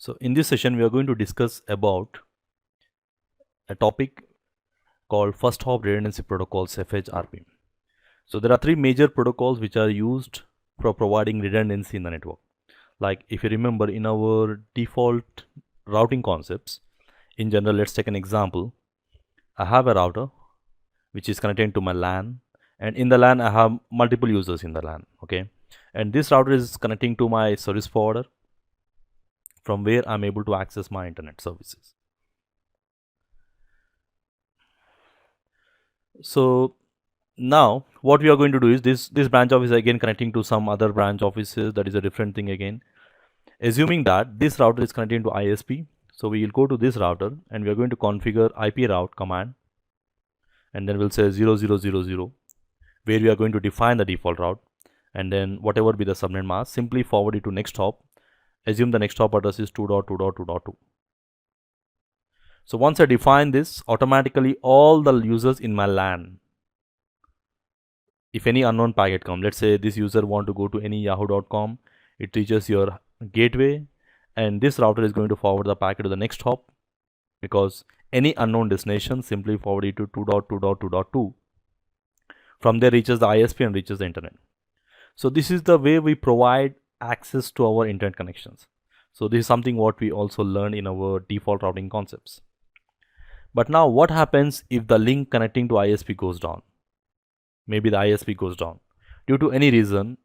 So in this session, we are going to discuss about a topic called first hop redundancy protocols, FHRP. So there are three major protocols which are used for providing redundancy in the network. Like if you remember in our default routing concepts, in general, let's take an example. I have a router which is connected to my LAN, and in the LAN I have multiple users in the LAN, okay? And this router is connecting to my service provider from where I'm able to access my internet services. So now what we are going to do is this branch office again connecting to some other branch offices. That is a different thing again. Assuming that this router is connecting to ISP, so we will go to this router and we are going to configure IP route command, and then we'll say 0000, where we are going to define the default route, and then whatever be the subnet mask, simply forward it to next hop. Assume the next hop address is 2.2.2.2. So once I define this, automatically all the users in my LAN, if any unknown packet comes, let's say this user want to go to any yahoo.com, it reaches your gateway, and this router is going to forward the packet to the next hop, because any unknown destination, simply forward it to 2.2.2.2. From there reaches the ISP and reaches the internet. So this is the way we provide access to our internet connections. So this is something what we also learned in our default routing concepts. But now what happens if the link connecting to ISP goes down? Maybe the ISP goes down due to any reason.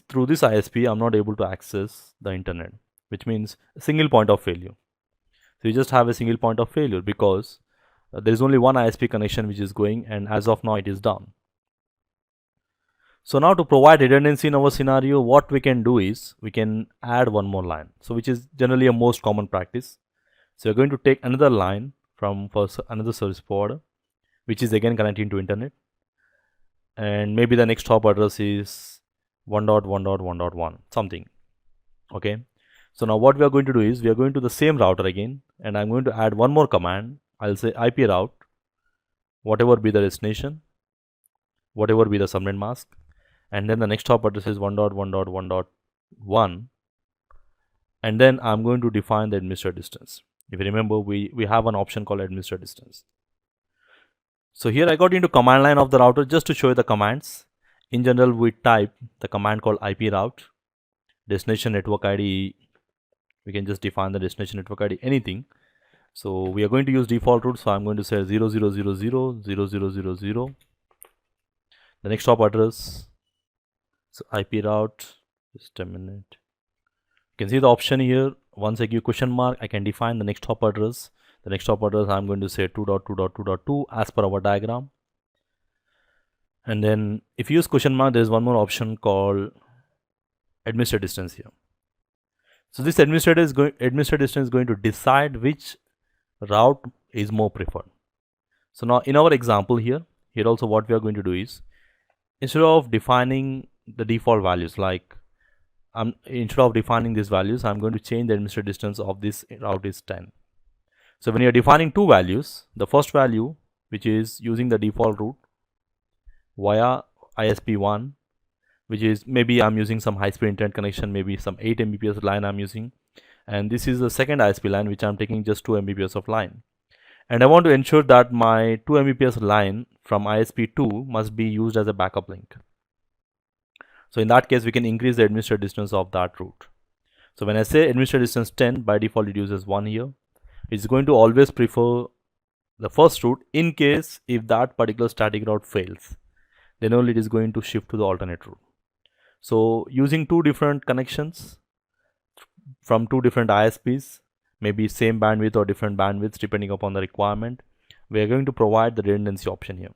Through this ISP I'm not able to access the internet, which means a single point of failure. So you just have a single point of failure because there is only one ISP connection which is going, and as of now it is down. So now to provide redundancy in our scenario, what we can do is we can add one more line, so which is generally a most common practice. So we're going to take another line from another service provider, which is again connecting to internet, and maybe the next hop address is 1.1.1.1 something, okay? So now what we are going to do is we are going to the same router again, and I'm going to add one more command. I'll say IP route, whatever be the destination, whatever be the subnet mask, and then the next hop address is 1.1.1.1, and then I'm going to define the administrator distance. If you remember, we have an option called administrator distance. So here I got into command line of the router just to show you the commands. In general, we type the command called IP route, destination network ID. We can just define the destination network ID, anything. So we are going to use default route, so I'm going to say 00000000. The next hop address, so IP route, just a minute. You can see the option here. Once I give question mark, I can define the next hop address. The next hop address I'm going to say 2.2.2.2 as per our diagram. And then if you use question mark, there is one more option called administrator distance here. So this administrator distance is going to decide which route is more preferred. So now in our example here also what we are going to do is, instead of defining the default values, like instead of defining these values, I'm going to change the administrator distance of this route is 10. So when you're defining two values, the first value, which is using the default route via ISP1, which is maybe I'm using some high-speed internet connection, maybe some 8 Mbps line I'm using, and this is the second ISP line which I'm taking just 2 Mbps of line, and I want to ensure that my 2 Mbps line from ISP2 must be used as a backup link. So in that case we can increase the administrator distance of that route. So when I say administrator distance 10, by default it uses 1 here. It's going to always prefer the first route. In case if that particular static route fails, then only it is going to shift to the alternate route. So using two different connections from two different ISPs, maybe same bandwidth or different bandwidths depending upon the requirement, we are going to provide the redundancy option here.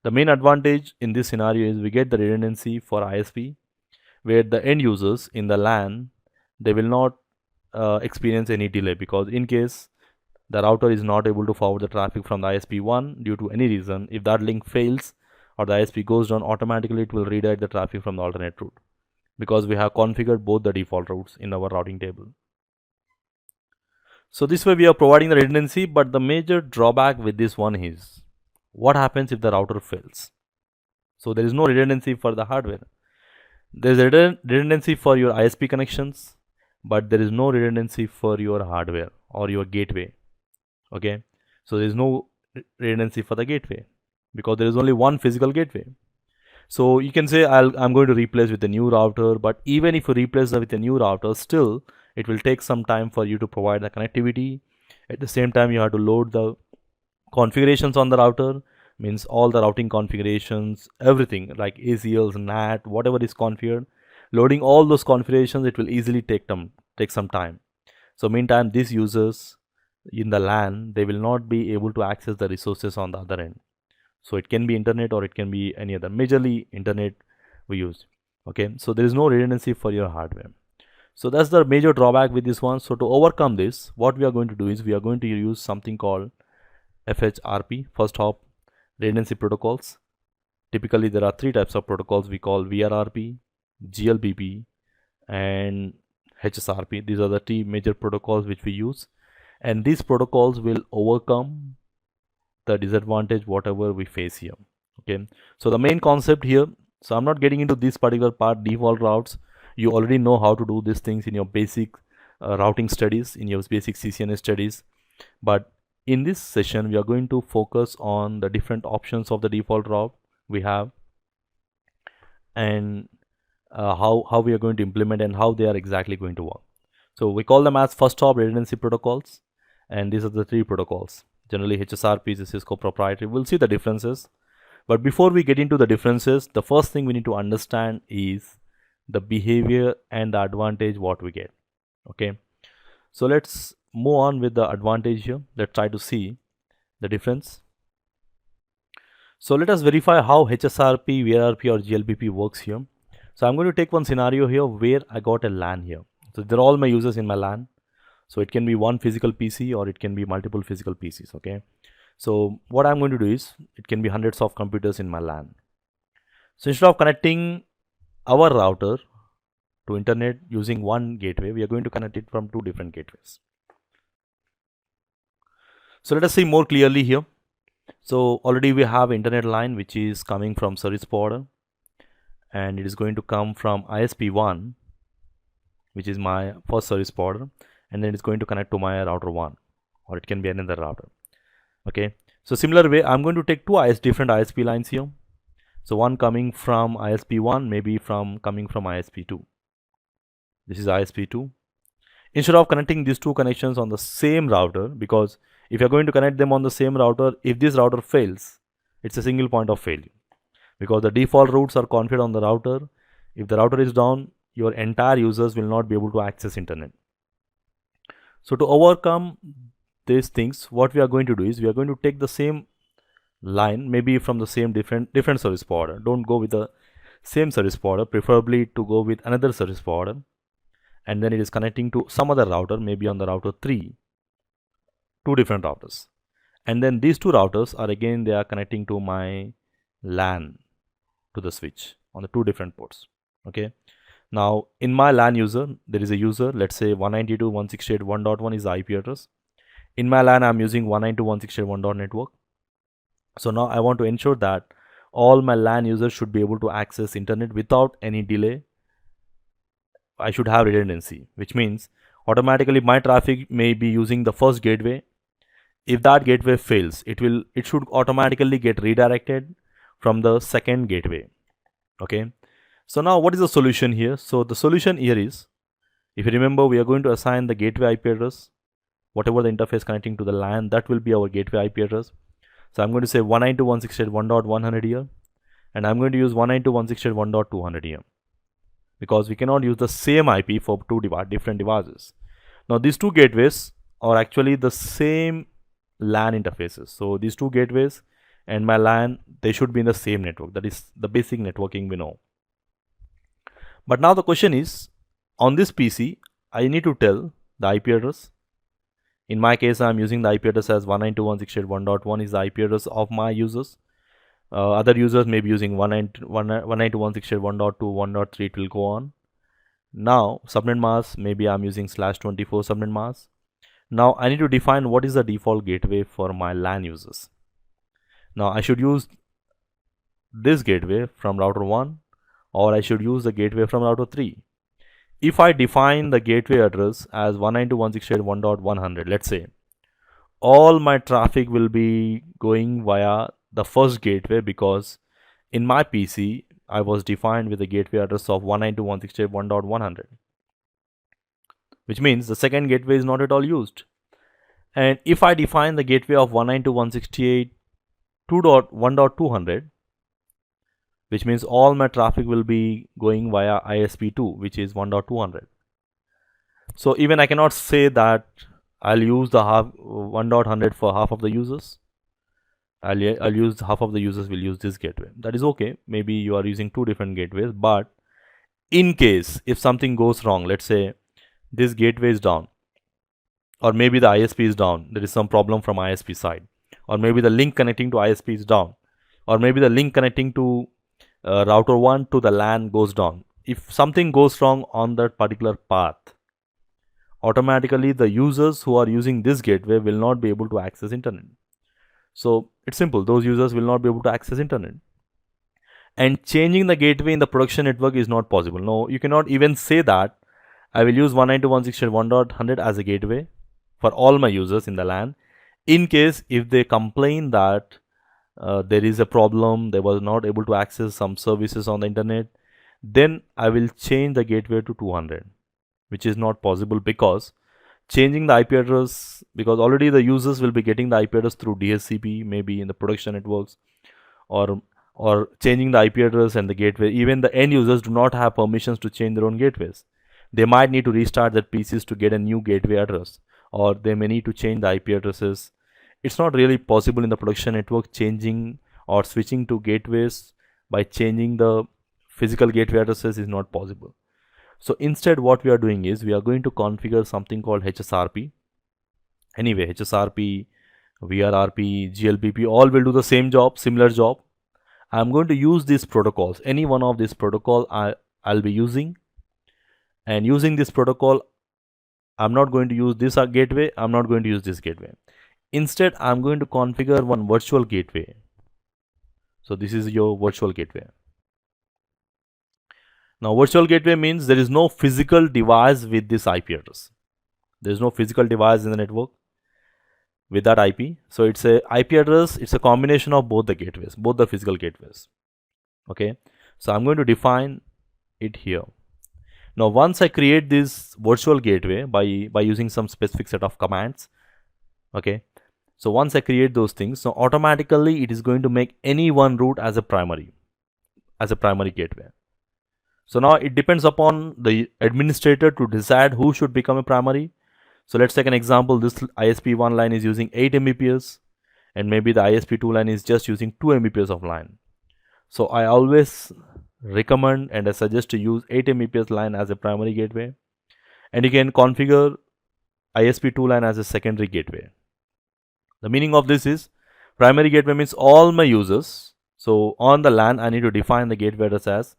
The main advantage in this scenario is we get the redundancy for ISP, where the end users in the LAN, they will not experience any delay, because in case the router is not able to forward the traffic from the ISP1 due to any reason, if that link fails or the ISP goes down, automatically it will redirect the traffic from the alternate route, because we have configured both the default routes in our routing table. So this way we are providing the redundancy, but the major drawback with this one is, what happens if the router fails? So there is no redundancy for the hardware. There is redundancy for your ISP connections. but there is no redundancy for your hardware or your gateway. Okay, so there is no redundancy for the gateway because there is only one physical gateway. So you can say I'm going to replace with a new router, but even if you replace with a new router, still it will take some time for you to provide the connectivity. At the same time, you have to load the configurations on the router, means all the routing configurations, everything like ACLs, NAT, whatever is configured. Loading all those configurations, it will easily take some time. So meantime, these users in the LAN, they will not be able to access the resources on the other end. So it can be internet or it can be any other, majorly internet we use. Okay, so there is no redundancy for your hardware. So that's the major drawback with this one. So to overcome this, what we are going to do is we are going to use something called FHRP, first hop redundancy protocols. Typically there are three types of protocols we call VRRP, GLBP and HSRP. These are the three major protocols which we use, and these protocols will overcome the disadvantage whatever we face here. Okay, so the main concept here, so I'm not getting into this particular part, default routes. You already know how to do these things in your basic routing studies, in your basic CCNA studies, but in this session we are going to focus on the different options of the default route we have, and how we are going to implement and how they are exactly going to work. So we call them as first hop redundancy protocols, and these are the three protocols. Generally HSRP is a Cisco proprietary. We'll see the differences, but before we get into the differences, the first thing we need to understand is the behavior and the advantage what we get. Okay, so let's move on with the advantage here. Let's try to see the difference. So let us verify how HSRP, VRRP or GLBP works here. So I'm going to take one scenario here where I got a LAN here. So they're all my users in my LAN. So it can be one physical PC or it can be multiple physical PCs. Okay, so what I'm going to do is it can be hundreds of computers in my LAN. So instead of connecting our router to internet using one gateway, we are going to connect it from two different gateways. So let us see more clearly here. So already we have internet line which is coming from service provider, and it is going to come from ISP1, which is my first service provider, and then it's going to connect to my router 1, or it can be another router. Okay, so similar way I'm going to take two different ISP lines here. So one coming from ISP1, maybe coming from ISP2. This is ISP2. Instead of connecting these two connections on the same router, because if you're going to connect them on the same router, if this router fails, it's a single point of failure, because the default routes are configured on the router. If the router is down, your entire users will not be able to access internet. So to overcome these things, what we are going to do is we are going to take the same line, maybe from the same different service provider. Don't go with the same service provider, preferably to go with another service provider, and then it is connecting to some other router, maybe on the router 3, two different routers, and then these two routers are again they are connecting to my LAN, to the switch on the two different ports. Okay, now in my LAN user there is a user, let's say 192.168.1.1 is the IP address. In my LAN I'm using 192.168.1.1 network. So now I want to ensure that all my LAN users should be able to access internet without any delay. I should have redundancy, which means automatically my traffic may be using the first gateway. If that gateway fails, it should automatically get redirected from the second gateway. Okay, so now what is the solution here? So the solution here is, if you remember, we are going to assign the gateway IP address, whatever the interface connecting to the LAN, that will be our gateway IP address. So I'm going to say 192.168.1.100 here, and I'm going to use 192.168.1.200 here, because we cannot use the same IP for two different devices. Now these two gateways are actually the same LAN interfaces. So these two gateways and my LAN, they should be in the same network. That is the basic networking we know. But now the question is, on this PC, I need to tell the IP address. In my case, I'm using the IP address as 192.168.1.1 is the IP address of my users. Other users may be using 192.168.1.2, 1.3, it will go on. Now subnet mask, maybe I'm using /24 subnet mask. Now I need to define what is the default gateway for my LAN users. Now I should use this gateway from router 1, or I should use the gateway from router 3. if I define the gateway address as 192.168.1.100, let's say, all my traffic will be going via the first gateway, because in my PC I was defined with a gateway address of 192.168.1.100, which means the second gateway is not at all used. And if I define the gateway of 192.168.2.1.200, which means all my traffic will be going via ISP2, which is 1.200. So even I cannot say that I'll use the 1.100 for half of the users. I'll use half of the users will use this gateway. That is okay. Maybe you are using two different gateways, but in case if something goes wrong, let's say this gateway is down, or maybe the ISP is down, there is some problem from ISP side, or maybe the link connecting to ISP is down, or maybe the link connecting to router 1 to the LAN goes down. If something goes wrong on that particular path, automatically the users who are using this gateway will not be able to access internet. So it's simple, those users will not be able to access internet. And changing the gateway in the production network is not possible. No, you cannot even say that I will use 192.168.1.100 as a gateway for all my users in the LAN. In case if they complain that there is a problem, they was not able to access some services on the internet, then I will change the gateway to 200, which is not possible, because changing the IP address, because already the users will be getting the IP address through DHCP, maybe in the production networks, or changing the IP address and the gateway. Even the end users do not have permissions to change their own gateways. They might need to restart their PCs to get a new gateway address, or they may need to change the IP addresses. It's not really possible in the production network changing or switching to gateways by changing the physical gateway addresses is not possible. So instead what we are doing is we are going to configure something called HSRP. Anyway, HSRP, VRRP, GLBP all will do the same job, similar job. I'm going to use these protocols. Any one of these protocol I'll be using. And using this protocol, I'm not going to use this gateway, I'm not going to use this gateway. Instead, I'm going to configure one virtual gateway. So this is your virtual gateway. Now virtual gateway means there is no physical device with this IP address. There is no physical device in the network with that IP. So it's a IP address, it's a combination of both the gateways, both the physical gateways. Okay, so I'm going to define it here. Now once I create this virtual gateway by using some specific set of commands, okay, so once I create those things, so automatically it is going to make any one route as a primary gateway. So now it depends upon the administrator to decide who should become a primary. So let's take an example. This ISP1 line is using 8 Mbps, and maybe the ISP2 line is just using 2 Mbps of line. So I always recommend and I suggest to use 8 Mbps line as a primary gateway, and you can configure ISP2 line as a secondary gateway. The meaning of this is primary gateway means all my users. So on the LAN I need to define the gateway address as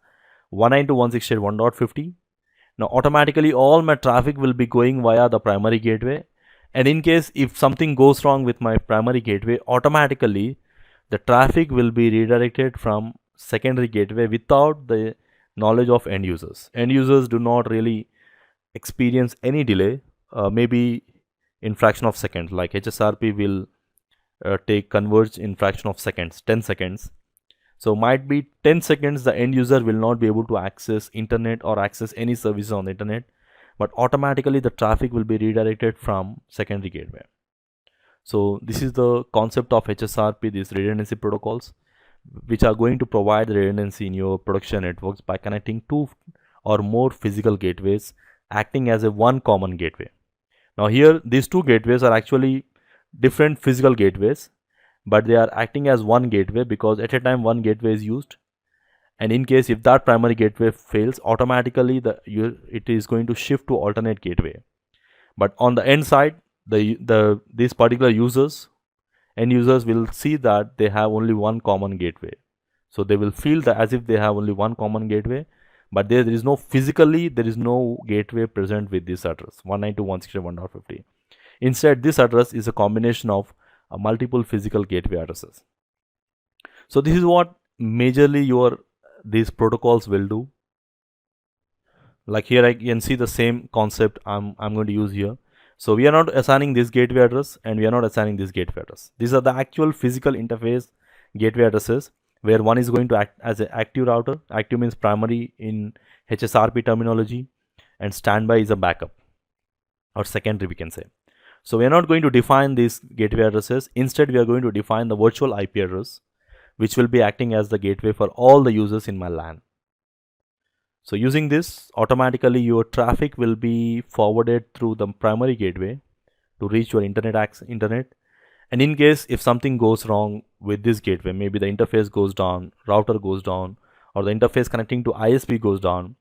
192.168.1.50. Now automatically all my traffic will be going via the primary gateway, and in case if something goes wrong with my primary gateway, automatically the traffic will be redirected from secondary gateway without the knowledge of end users. End users do not really experience any delay, maybe in fraction of seconds. Like HSRP will take converge in fraction of seconds, 10 seconds. So might be 10 seconds the end user will not be able to access internet or access any services on the internet, but automatically the traffic will be redirected from secondary gateway. So this is the concept of HSRP, these redundancy protocols, which are going to provide redundancy in your production networks by connecting two or more physical gateways acting as a one common gateway. Now here these two gateways are actually different physical gateways, but they are acting as one gateway because at a time one gateway is used, and in case if that primary gateway fails, automatically it is going to shift to alternate gateway. But on the end side, these particular end users will see that they have only one common gateway, so they will feel that as if they have only one common gateway, but there is no physically, there is no gateway present with this address 192.168.1.50. Instead, this address is a combination of multiple physical gateway addresses. So this is what majorly these protocols will do. Like here I can see the same concept I'm going to use here. So we are not assigning this gateway address and we are not assigning this gateway address. These are the actual physical interface gateway addresses, where one is going to act as an active router. Active means primary in HSRP terminology, and standby is a backup or secondary, we can say. So we are not going to define these gateway addresses. Instead, we are going to define the virtual IP address, which will be acting as the gateway for all the users in my LAN. So using this, automatically your traffic will be forwarded through the primary gateway to reach your internet. And in case if something goes wrong with this gateway, maybe the interface goes down, router goes down, or the interface connecting to ISP goes down,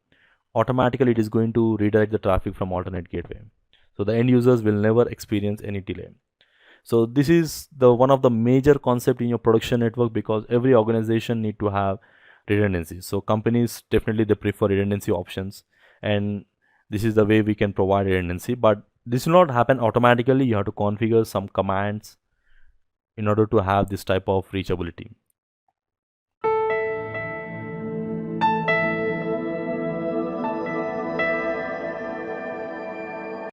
automatically it is going to redirect the traffic from alternate gateway. So the end users will never experience any delay. So this is the one of the major concept in your production network, because every organization need to have redundancy. So companies definitely they prefer redundancy options, and this is the way we can provide redundancy. But this will not happen automatically. You have to configure some commands in order to have this type of reachability.